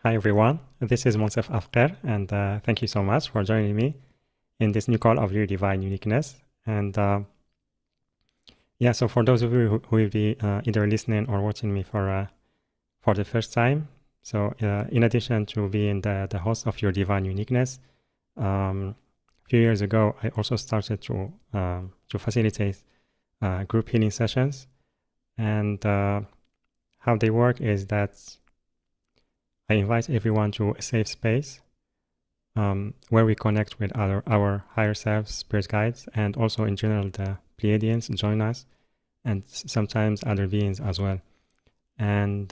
Hi everyone, this is Moncef Afkir, and thank you so much for joining me in this new call of Your Divine Uniqueness. And so for those of you who will be either listening or watching me for the first time, so in addition to being the host of Your Divine Uniqueness, a few years ago I also started to facilitate group healing sessions. And how they work is that I invite everyone to a safe space where we connect with our higher selves, spirit guides, and also in general the Pleiadians join us, and sometimes other beings as well. And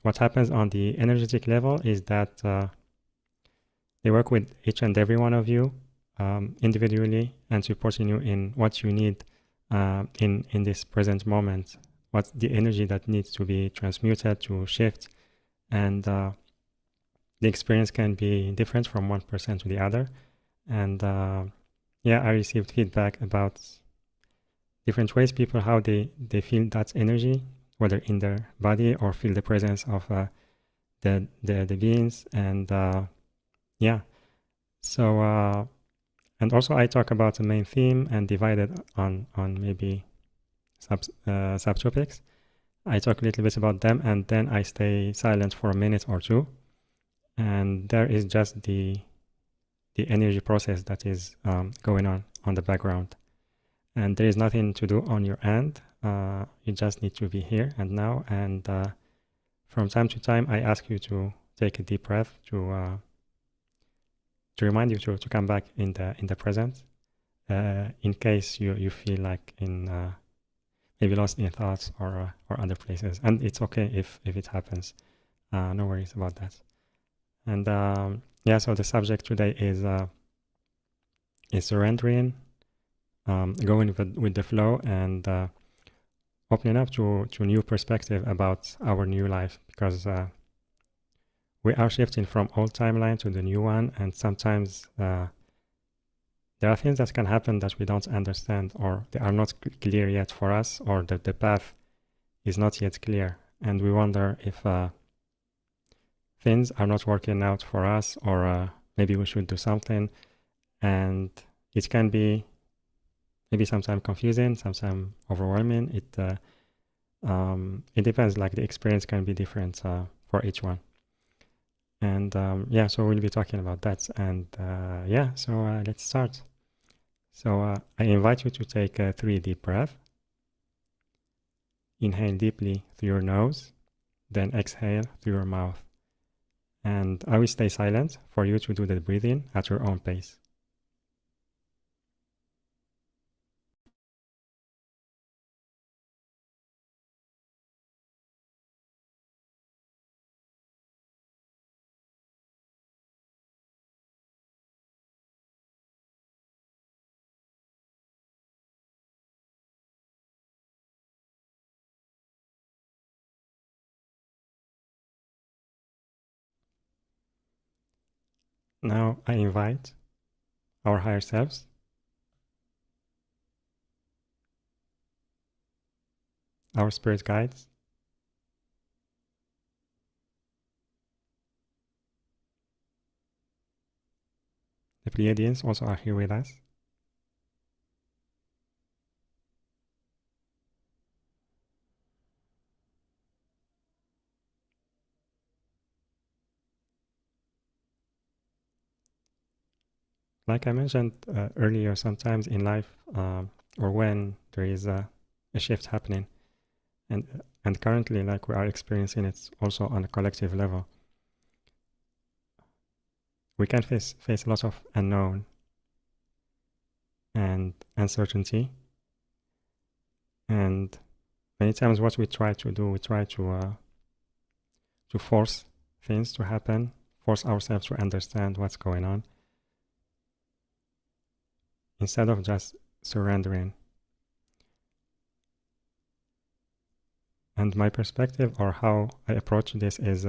what happens on the energetic level is that they work with each and every one of you individually and supporting you in what you need in this present moment, what's the energy that needs to be transmuted, to shift. And the experience can be different from one person to the other. And I received feedback about different ways people, how they feel that energy, whether in their body or feel the presence of the beings. And so and also I talk about the main theme and divide it on maybe subtopics. I talk a little bit about them, and then I stay silent for a minute or two, and there is just the energy process that is going on the background. And there is nothing to do on your end. You just need to be here and now. And from time to time, I ask you to take a deep breath to remind you to come back in the present, in case you feel like in maybe lost in thoughts or other places. And it's okay if it happens. No worries about that. And so the subject today is surrendering, going with the flow, and opening up to new perspective about our new life, because we are shifting from old timeline to the new one, and sometimes there are things that can happen that we don't understand, or they are not clear yet for us, or that the path is not yet clear, and we wonder if things are not working out for us, or maybe we should do something. And it can be maybe sometimes confusing, sometimes overwhelming. It depends, like the experience can be different for each one. And so we'll be talking about that. And so let's start. So I invite you to take 3 deep breaths. Inhale deeply through your nose, then exhale through your mouth. And I will stay silent for you to do the breathing at your own pace. Now I invite our higher selves, our spirit guides, the Pleiadians also are here with us. Like I mentioned earlier, sometimes in life, or when there is a shift happening, and currently, like we are experiencing it also on a collective level, we can face a lot of unknown and uncertainty. And many times what we try to do, we try to force things to happen, force ourselves to understand what's going on, instead of just surrendering. And my perspective, or how I approach this, is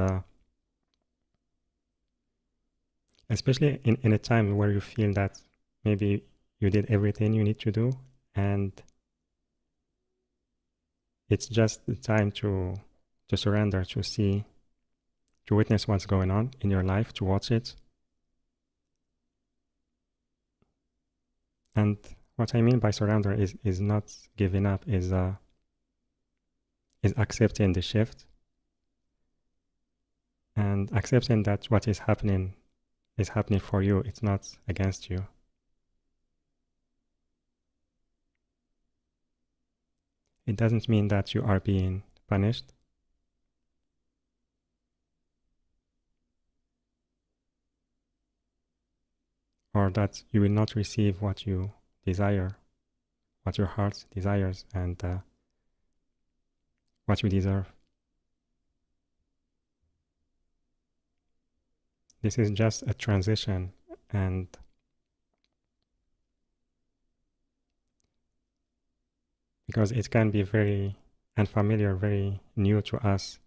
especially in a time where you feel that maybe you did everything you need to do, and it's just the time to surrender, to see to witness what's going on in your life, to watch it. And what I mean by surrender is not giving up, is accepting the shift and accepting that what is happening for you. It's not against you. It doesn't mean that you are being punished. Or that you will not receive what you desire, what your heart desires, and what you deserve. This is just a transition, and because it can be very unfamiliar, very new to us,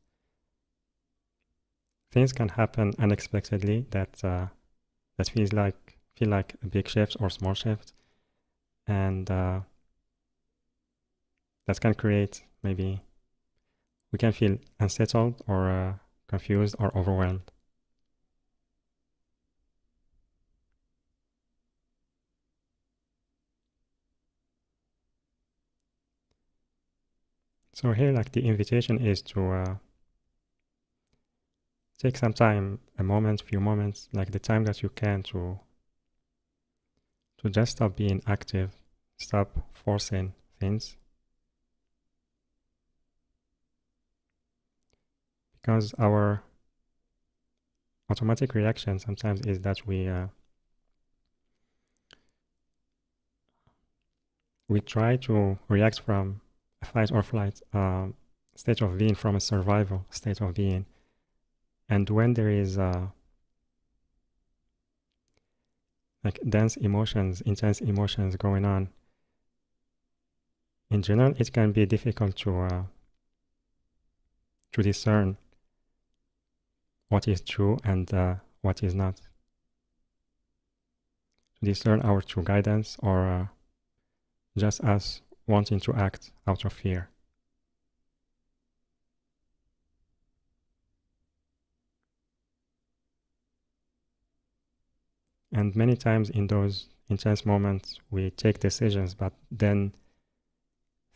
things can happen unexpectedly that feel like a big shift or small shift, and that can create, maybe we can feel unsettled or confused or overwhelmed. So here, like, the invitation is to take some time, a moment, few moments, like the time that you can, to just stop being active, stop forcing things. Because our automatic reaction sometimes is that we try to react from a fight or flight state of being, from a survival state of being. And when there is like dense emotions, intense emotions going on, in general, it can be difficult to discern what is true and what is not. To discern our true guidance, or just us wanting to act out of fear. And many times in those intense moments, we take decisions, but then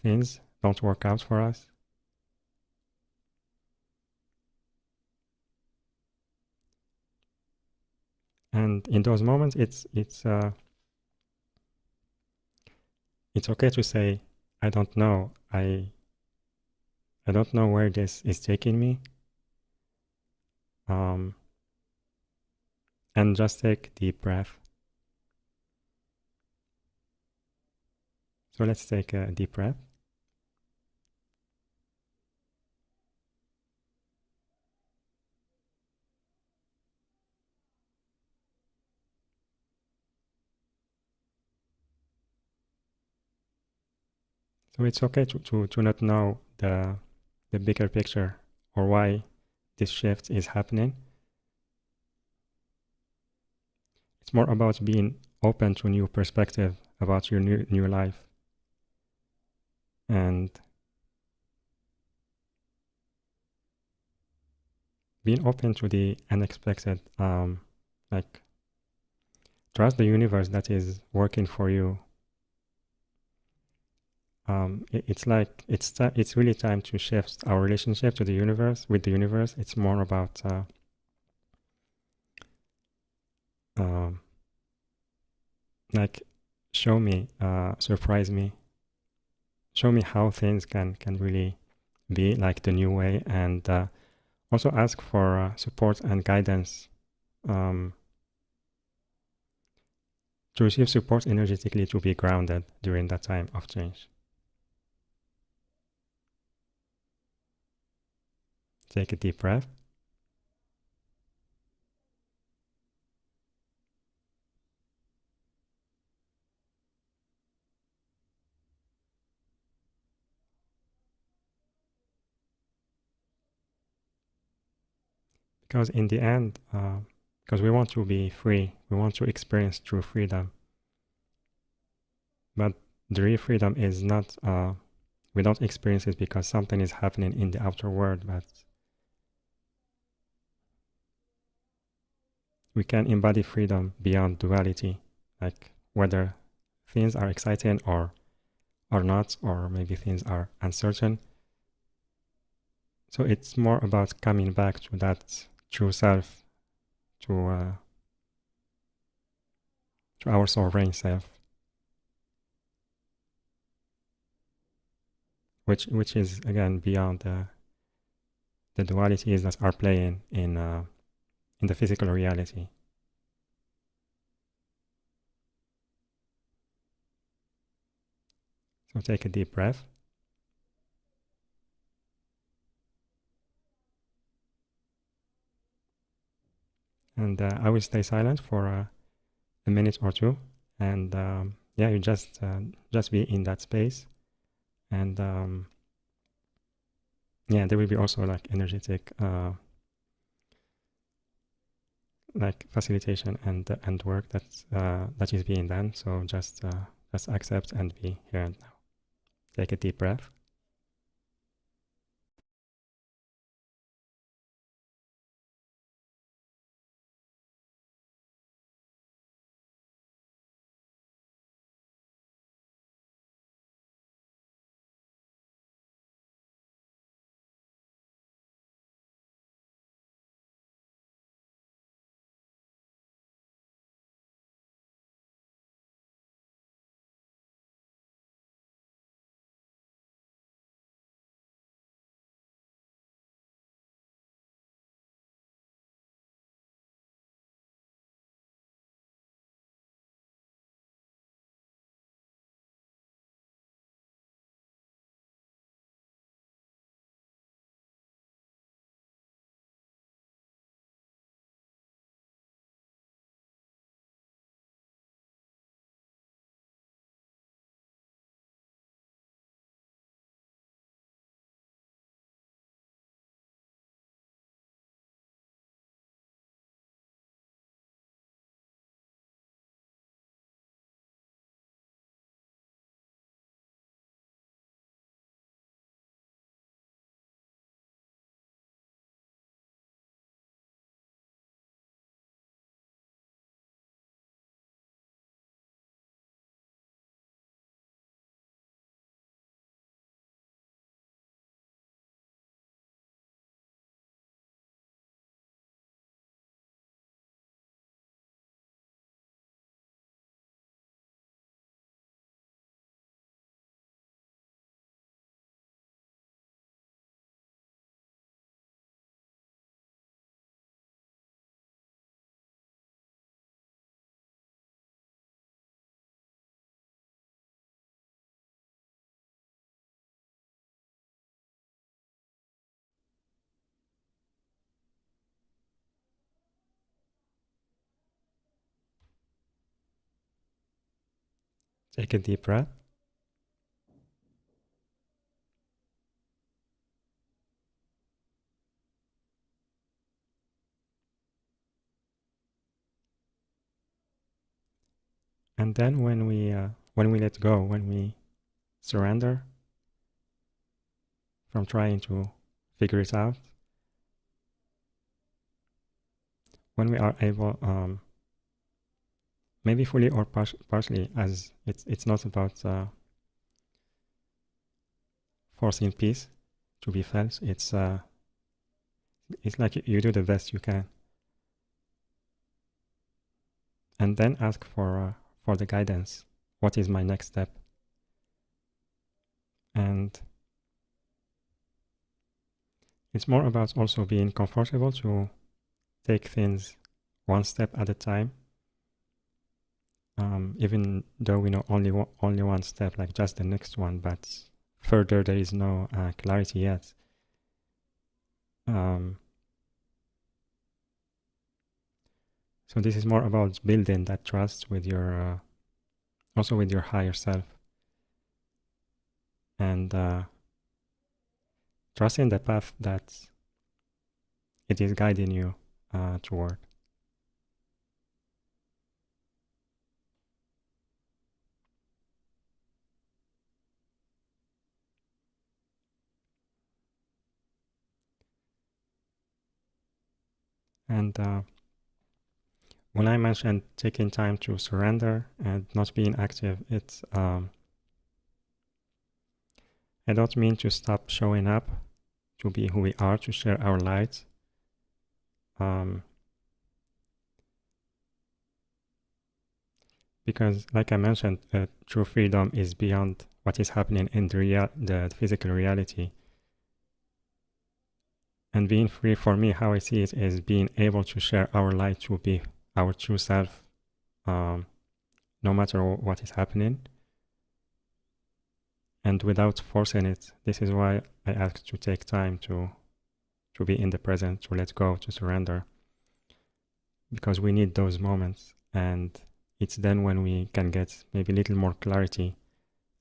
things don't work out for us. And in those moments, it's okay to say, I don't know. I don't know where this is taking me. And just take a deep breath. So let's take a deep breath. So it's okay to not know the bigger picture, or why this shift is happening. It's more about being open to a new perspective about your new life, and being open to the unexpected. Like, trust the universe that is working for you. It's like it's really time to shift our relationship to the universe. With the universe, it's more about like, show me, surprise me, show me how things can really be, like the new way, and also ask for support and guidance, to receive support energetically, to be grounded during that time of change. Take a deep breath. Because in the end, because we want to be free, we want to experience true freedom. But the real freedom is not, we don't experience it because something is happening in the outer world, but we can embody freedom beyond duality, like whether things are exciting or not, or maybe things are uncertain. So it's more about coming back to that true self, to our sovereign self, which is again beyond the dualities that are playing in the physical reality. So take a deep breath. And I will stay silent for a minute or two. And yeah, you just be in that space. And yeah, there will be also like energetic like facilitation and work that is being done. So just accept and be here and now. Take a deep breath. Take a deep breath. And then when we let go, when we surrender from trying to figure it out, when we are able, maybe fully or partially, as it's not about forcing peace to be felt. It's like you do the best you can, and then ask for the guidance. What is my next step? And it's more about also being comfortable to take things one step at a time. Even though we know only one step, like just the next one, but further there is no clarity yet. So this is more about building that trust with your, also with your higher self, and trusting the path that it is guiding you toward. And when I mentioned taking time to surrender and not being active, it's I don't mean to stop showing up, to be who we are, to share our light. Because, like I mentioned, true freedom is beyond what is happening in the physical reality. And being free, for me, how I see it, is being able to share our light, to be our true self, no matter what is happening, and without forcing it. This is why I ask to take time to be in the present, to let go, to surrender, because we need those moments, and it's then when we can get maybe a little more clarity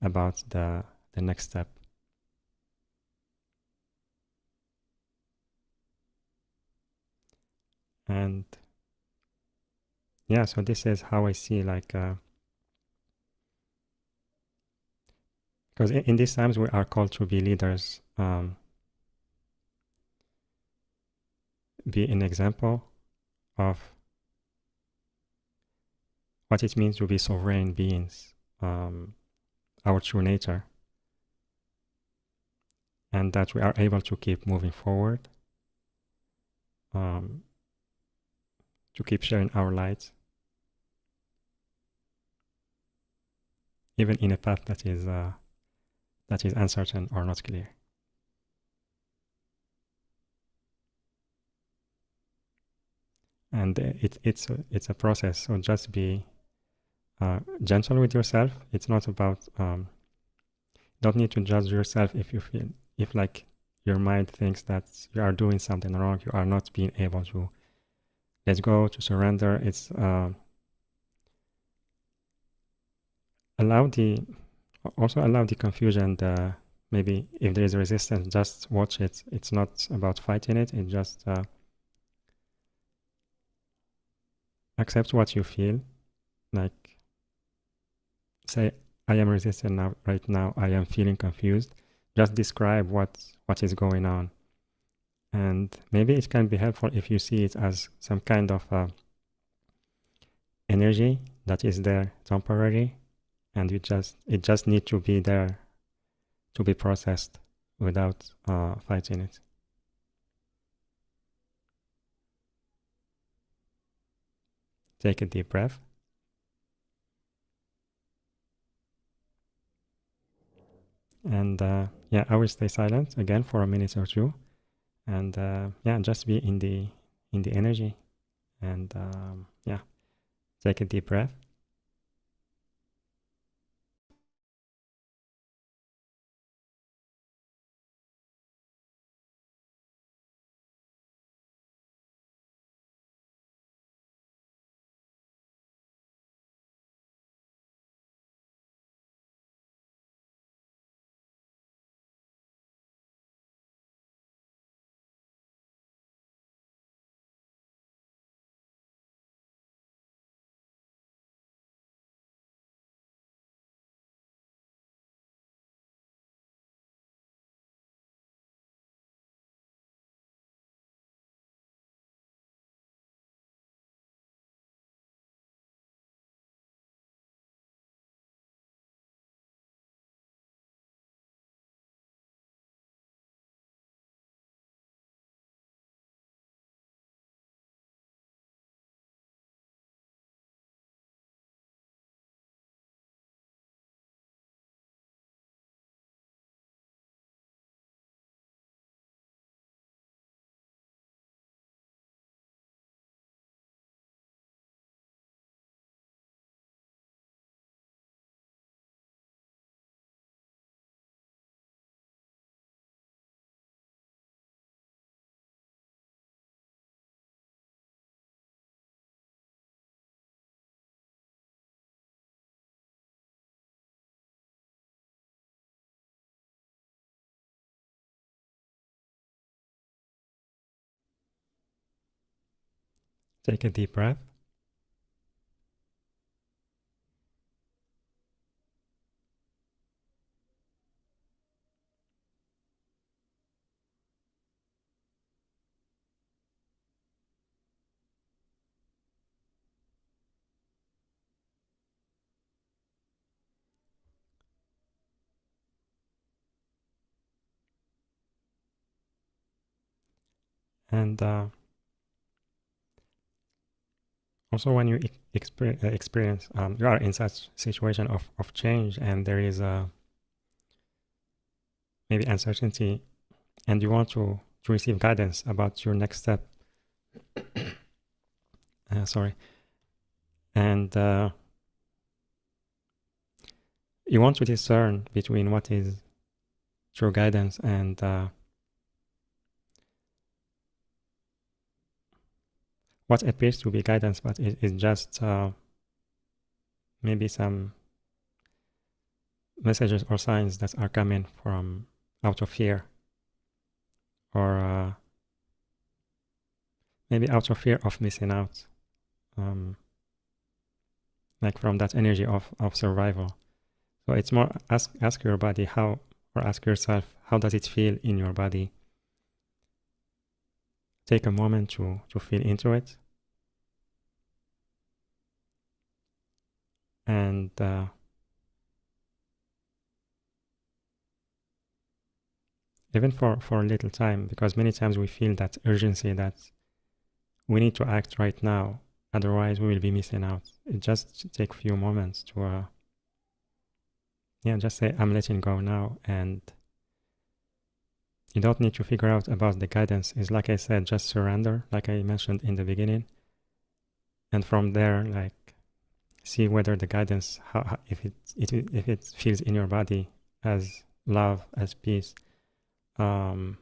about the next step. And yeah, so this is how I see, like, because in these times we are called to be leaders, be an example of what it means to be sovereign beings, our true nature, and that we are able to keep moving forward, to keep sharing our light, even in a path that is uncertain or not clear. And it's a process. So just be gentle with yourself. It's not about don't need to judge yourself if like your mind thinks that you are doing something wrong, you are not being able to let go, to surrender. It's allow the confusion. Maybe if there is resistance, just watch it. It's not about fighting it. It just accept what you feel. Like, say, I am resistant now. Right now, I am feeling confused. Just describe what is going on, and maybe it can be helpful if you see it as some kind of energy that is there temporary, and it just need to be there to be processed without fighting it. Take a deep breath. And yeah, I will stay silent again for a minute or two. And yeah, just be in the energy. And yeah, take a deep breath. Take a deep breath. And also when you experience, you are in such situation of change, and there is maybe uncertainty, and you want to receive guidance about your next step. Sorry. And you want to discern between what is true guidance and what appears to be guidance, but it is just maybe some messages or signs that are coming from out of fear, or maybe out of fear of missing out, like from that energy of survival. So it's more ask your body how, or ask yourself, how does it feel in your body? Take a moment to feel into it. And even for a little time, because many times we feel that urgency that we need to act right now, otherwise we will be missing out. It just take a few moments to just say, I'm letting go now. And you don't need to figure out about the guidance. It's like I said, just surrender, like I mentioned in the beginning. And from there, like, see whether the guidance, if it feels in your body as love, as peace, or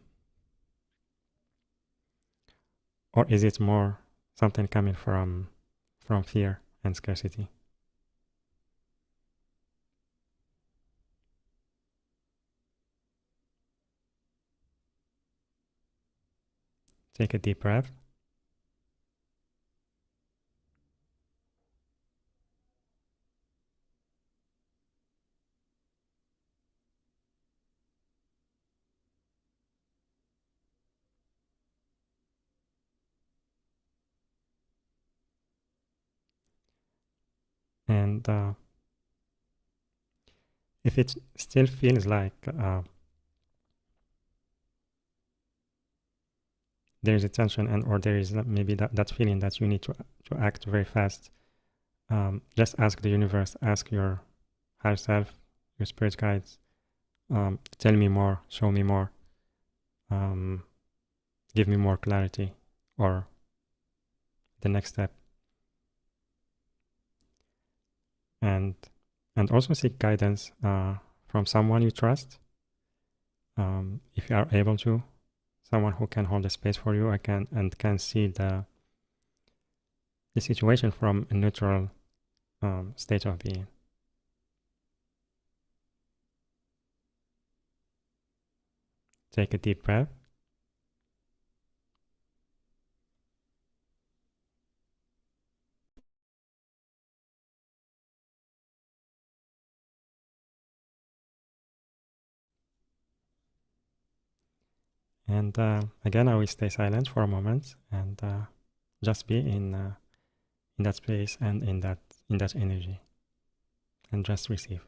is it more something coming from fear and scarcity? Take a deep breath. And if it still feels like there is a tension, and or there is maybe that feeling that you need to act very fast, just ask the universe, ask your higher self, your spirit guides, tell me more, show me more, give me more clarity, or the next step. And also seek guidance from someone you trust, if you are able to, someone who can hold the space for you, can see the situation from a neutral state of being. Take a deep breath. And again, I will stay silent for a moment and just be in that space and in that energy, and just receive.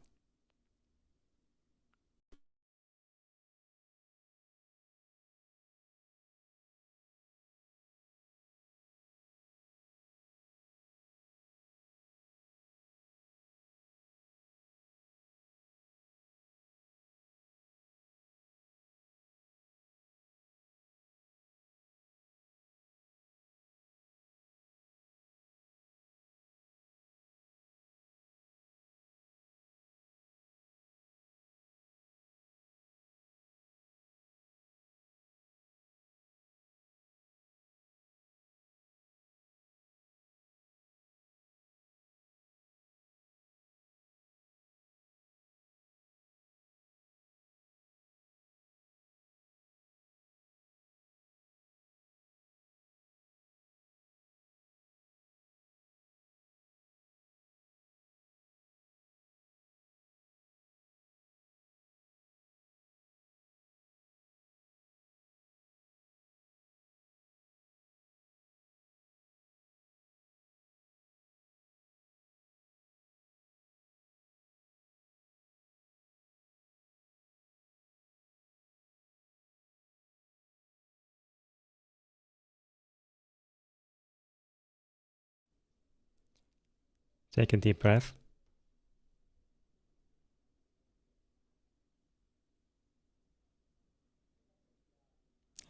Take a deep breath.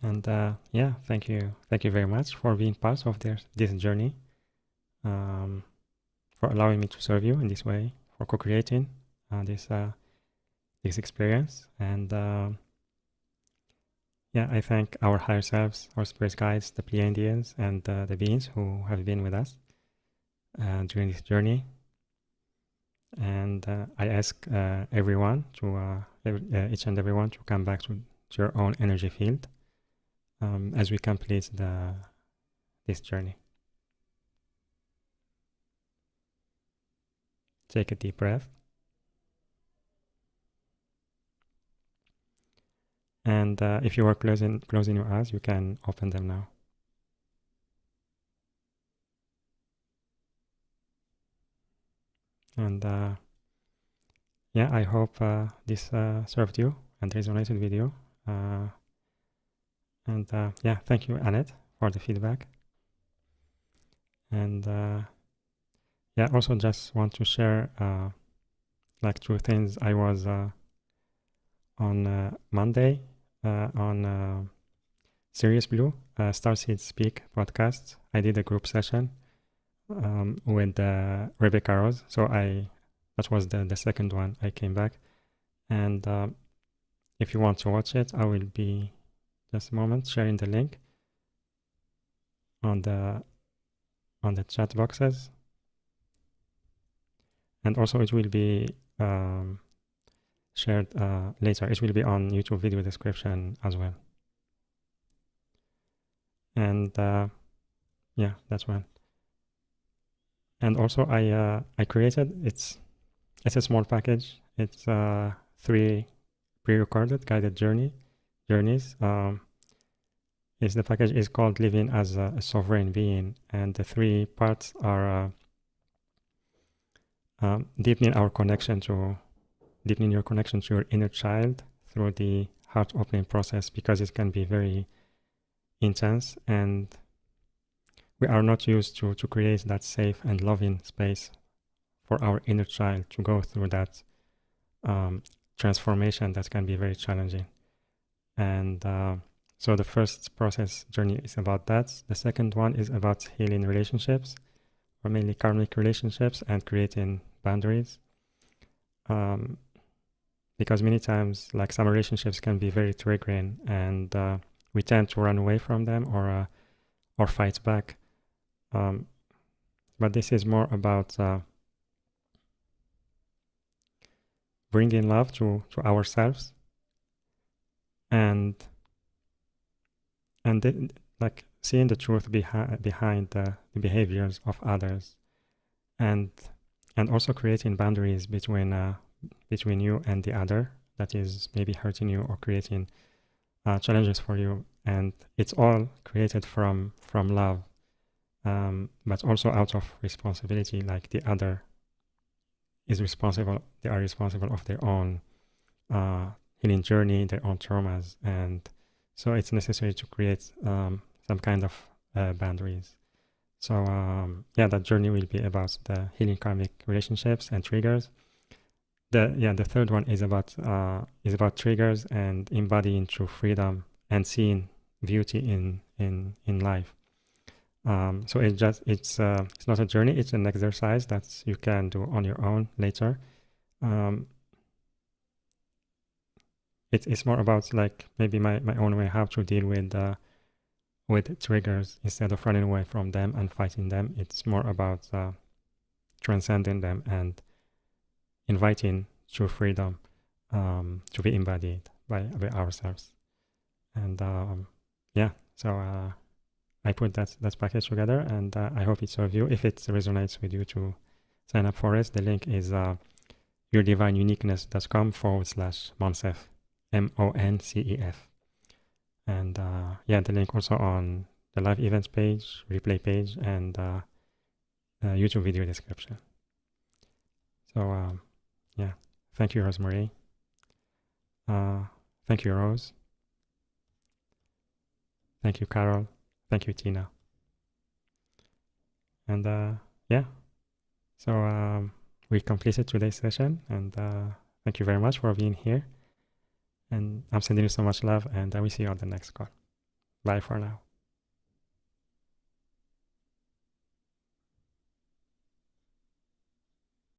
And yeah, thank you very much for being part of this journey, for allowing me to serve you in this way, for co-creating this experience. And yeah, I thank our higher selves, our spirit guides, the Pleiadians, and the beings who have been with us during this journey. And I ask everyone to each and everyone to come back to your own energy field as we complete this journey. Take a deep breath. And if you are closing your eyes, you can open them now. And yeah, I hope this served you and resonated with you. And yeah, thank you, Annette, for the feedback. And yeah, also just want to share like 2 things. I was on Monday on Sirius Blue, Starseed Speak podcast. I did a group session with Rebecca Rose. So that was the second one. I came back. And if you want to watch it, I will be, just a moment, sharing the link on the chat boxes. And also it will be shared later. It will be on YouTube video description as well. And yeah, that's one. And also I created, it's a small package. It's 3 pre-recorded guided journeys. The package is called Living as a Sovereign Being, and the 3 parts are deepening your connection to your inner child through the heart opening process, because it can be very intense, and we are not used to create that safe and loving space for our inner child to go through that transformation that can be very challenging. And so the first process journey is about that. The second one is about healing relationships, or mainly karmic relationships, and creating boundaries. Because many times, like, some relationships can be very triggering, and we tend to run away from them or fight back. But this is more about bringing love to ourselves, and like seeing the truth behind the behaviors of others, and also creating boundaries between you and the other that is maybe hurting you or creating challenges for you. And it's all created from love, but also out of responsibility. Like, the other is responsible, they are responsible of their own healing journey, their own traumas, and so it's necessary to create some kind of boundaries. So yeah, that journey will be about the healing karmic relationships and triggers. The third one is about triggers and embodying true freedom and seeing beauty in life. So it's not a journey, it's an exercise that you can do on your own later. It's more about, like, maybe my own way how to deal with triggers instead of running away from them and fighting them. It's more about transcending them and inviting true freedom to be embodied by ourselves. And yeah, so I put that package together, and I hope it serves you. If it resonates with you, to sign up for it, the link is yourdivineuniqueness.com/Moncef, MONCEF. And yeah, the link also on the live events page, replay page, and YouTube video description. So yeah, thank you, Rosemary. Thank you, Rose. Thank you, Carol. Thank you, Tina. And yeah, So we completed today's session, and thank you very much for being here. And I'm sending you so much love, and I will see you on the next call. Bye for now.